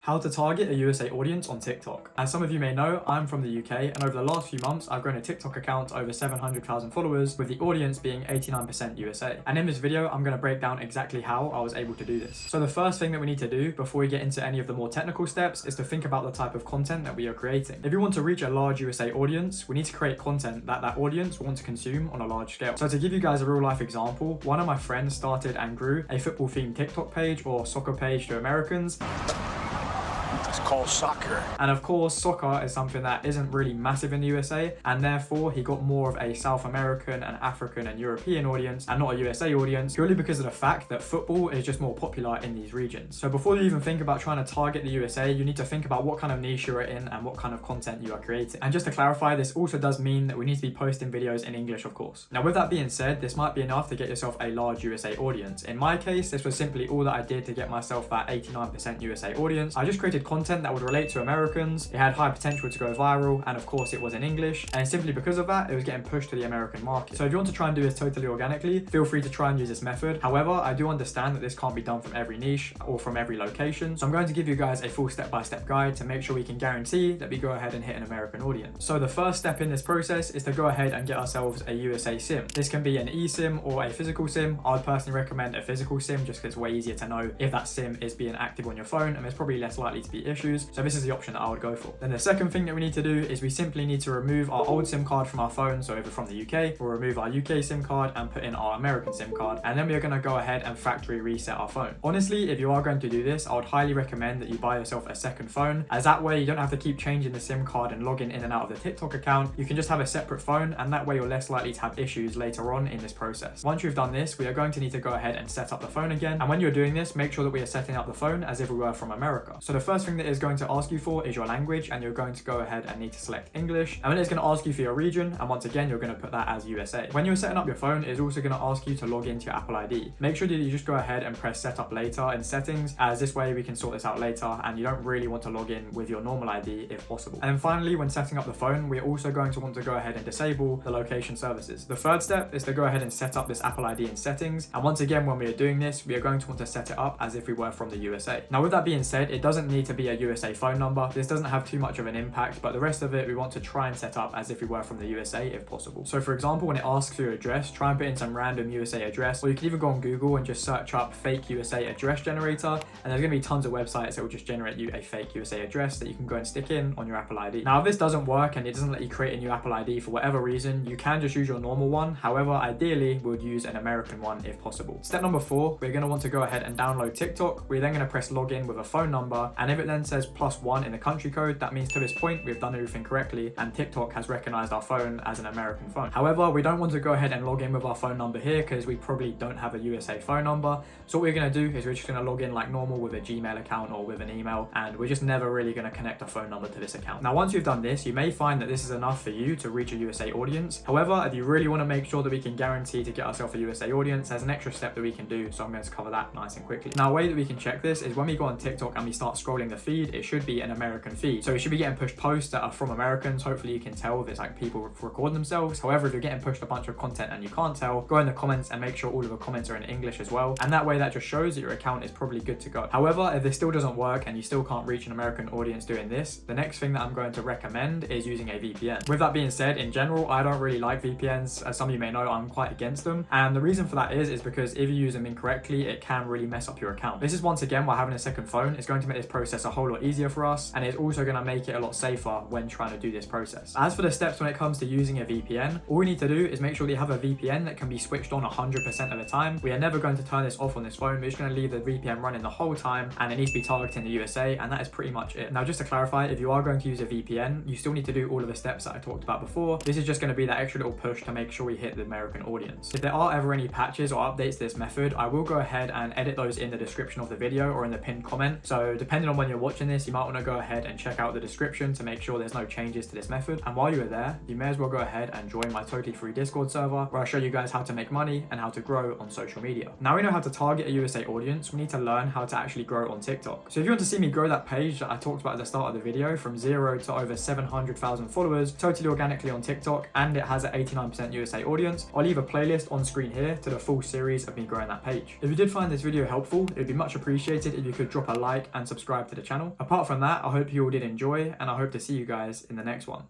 How to target a USA audience on TikTok. As some of you may know, I'm from the UK, and over the last few months, I've grown a TikTok account to over 700,000 followers, with the audience being 89% USA. And in this video, I'm going to break down exactly how I was able to do this. So the first thing that we need to do before we get into any of the more technical steps is to think about the type of content that we are creating. If you want to reach a large USA audience, we need to create content that audience will want to consume on a large scale. So to give you guys a real life example, one of my friends started and grew a football themed TikTok page, or soccer page to Americans. It's called soccer. And of course, soccer is something that isn't really massive in the USA, and therefore he got more of a South American and African and European audience and not a USA audience, purely because of the fact that football is just more popular in these regions. So before you even think about trying to target the USA, you need to think about what kind of niche you're in and what kind of content you are creating. And just to clarify, this also does mean that we need to be posting videos in English, of course. Now, with that being said, this might be enough to get yourself a large USA audience. In my case, this was simply all that I did to get myself that 89% USA audience. I just created content that would relate to Americans, it had high potential to go viral, and of course it was in English, and simply because of that, it was getting pushed to the American market. So if you want to try and do this totally organically, feel free to try and use this method. However, I do understand that this can't be done from every niche or from every location, so I'm going to give you guys a full step-by-step guide to make sure we can guarantee that we go ahead and hit an American audience. So the first step in this process is to go ahead and get ourselves a USA SIM. This can be an eSIM or a physical SIM. I'd personally recommend a physical SIM just because it's way easier to know if that SIM is being active on your phone, and there's probably less likely to be issues. So this is the option that I would go for. Then the second thing that we need to do is we simply need to remove our old SIM card from our phone. So if we're from the UK, we'll remove our UK SIM card and put in our American SIM card. And then we're going to go ahead and factory reset our phone. Honestly, if you are going to do this, I would highly recommend that you buy yourself a second phone, as that way you don't have to keep changing the SIM card and logging in and out of the TikTok account. You can just have a separate phone, and that way you're less likely to have issues later on in this process. Once you've done this, we are going to need to go ahead and set up the phone again. And when you're doing this, make sure that we are setting up the phone as if we were from America. So the first thing that is going to ask you for is your language, and you're going to go ahead and need to select English. And then it's going to ask you for your region, and once again, you're going to put that as USA. When you're setting up your phone, it's also going to ask you to log into your Apple ID. Make sure that you just go ahead and press set up later in settings, as this way we can sort this out later, and you don't really want to log in with your normal ID if possible. And then finally, when setting up the phone, we're also going to want to go ahead and disable the location services. The third step is to go ahead and set up this Apple ID in settings. And once again, when we are doing this, we are going to want to set it up as if we were from the USA. Now, with that being said, it doesn't need to be a USA phone number. This doesn't have too much of an impact, but the rest of it we want to try and set up as if we were from the USA if possible. So for example, when it asks for your address, try and put in some random USA address, or you can even go on Google and just search up fake USA address generator, and there's going to be tons of websites that will just generate you a fake USA address that you can go and stick in on your Apple ID. Now, if this doesn't work and it doesn't let you create a new Apple ID for whatever reason, you can just use your normal one. However, ideally we would use an American one if possible. Step number 4, we're going to want to go ahead and download TikTok. We're then going to press login with a phone number, and if it then says +1 in the country code, that means to this point we've done everything correctly and TikTok has recognized our phone as an American phone. However, we don't want to go ahead and log in with our phone number here because we probably don't have a USA phone number. So what we're going to do is we're just going to log in like normal with a Gmail account or with an email, and we're just never really going to connect a phone number to this account. Now, once you've done this, you may find that this is enough for you to reach a USA audience. However, if you really want to make sure that we can guarantee to get ourselves a USA audience, there's an extra step that we can do, so I'm going to cover that nice and quickly. Now, a way that we can check this is when we go on TikTok and we start scrolling the feed, it should be an American feed. So we should be getting pushed posts that are from Americans. Hopefully you can tell if it's like people recording themselves. However, if you're getting pushed a bunch of content and you can't tell, go in the comments and make sure all of the comments are in English as well. And that way that just shows that your account is probably good to go. However, if this still doesn't work and you still can't reach an American audience doing this, the next thing that I'm going to recommend is using a VPN. With that being said, in general, I don't really like VPNs. As some of you may know, I'm quite against them. And the reason for that is because if you use them incorrectly, it can really mess up your account. This is once again why having a second phone is going to make this process a whole lot easier for us, and it's also going to make it a lot safer when trying to do this process. As for the steps when it comes to using a VPN, all we need to do is make sure that you have a VPN that can be switched on 100% of the time. We are never going to turn this off on this phone. We're just going to leave the VPN running the whole time, and it needs to be targeting the USA, and that is pretty much it. Now, just to clarify, if you are going to use a VPN, you still need to do all of the steps that I talked about before. This is just going to be that extra little push to make sure we hit the American audience. If there are ever any patches or updates to this method, I will go ahead and edit those in the description of the video or in the pinned comment. So depending on when you're watching this, you might want to go ahead and check out the description to make sure there's no changes to this method. And while you are there, you may as well go ahead and join my totally free Discord server, where I show you guys how to make money and how to grow on social media. Now we know how to target a USA audience, we need to learn how to actually grow on TikTok. So if you want to see me grow that page that I talked about at the start of the video from 0 to over 700,000 followers totally organically on TikTok, and it has an 89% USA audience, I'll leave a playlist on screen here to the full series of me growing that page. If you did find this video helpful, it'd be much appreciated if you could drop a like and subscribe to this the channel. Apart from that, I hope you all did enjoy, and I hope to see you guys in the next one.